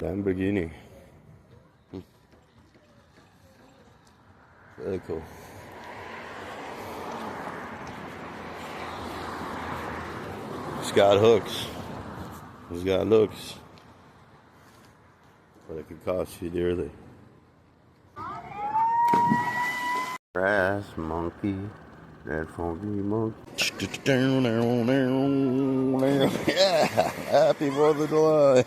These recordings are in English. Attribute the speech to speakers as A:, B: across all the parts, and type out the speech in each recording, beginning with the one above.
A: Lamborghini. Very cool. It's got hooks. It's got hooks. But it could cost you dearly. Grass monkey. That funky monkey. Yeah! Happy 4th of July.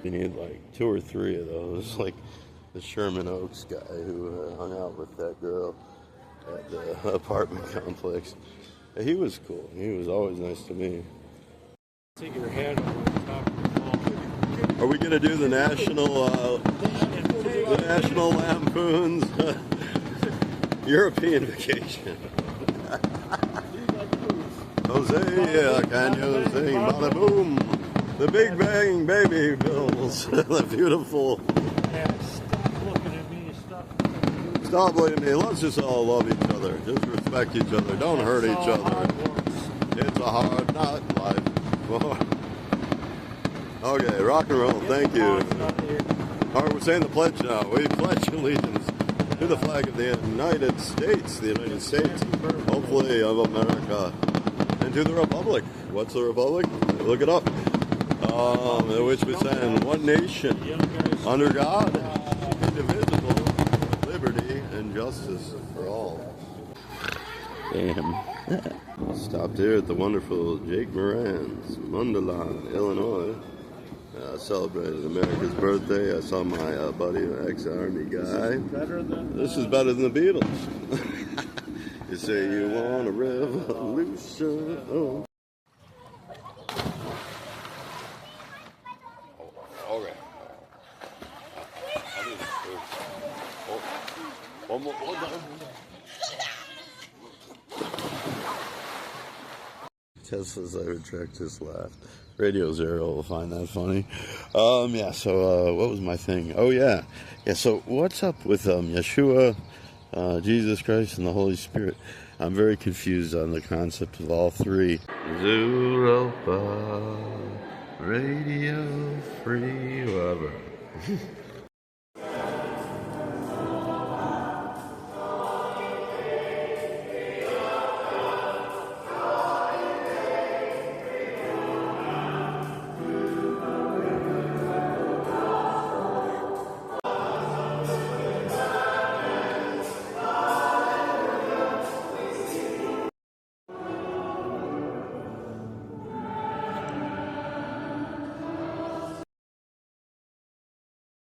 A: You need like 2 or 3 of those, like the Sherman Oaks guy who hung out with that girl at the apartment complex. He was cool. He was always nice to me.
B: Take your hand over the top of the wall.
A: Are we gonna do the national Lampoon's European vacation? Hosea, can you sing? Bada boom. The Big Bang Baby Bills. The beautiful. Stop looking at me. Let's just all love each other. Just respect each other. Don't hurt each other. It's a hard not life. Okay, rock and roll. Thank you. All right, we're saying the pledge now. We pledge allegiance to the flag of the United States, hopefully of America, and to the Republic. What's the Republic? Look it up. Which we stand one nation, under God, indivisible, liberty and justice for all. Damn. Stopped here at the wonderful Jake Moran's, Mundelien, Illinois. Celebrated America's birthday. I saw my buddy, ex-army guy. This is better than the Beatles. You say you want a revolution. Oh. Okay. One more. Tesla's I retract this laugh. Radio Zero will find that funny. Yeah, so what was my thing? Oh, yeah. Yeah, so what's up with Yeshua, Jesus Christ, and the Holy Spirit? I'm very confused on the concept of all three. Zuropa, Radio Free, whatever.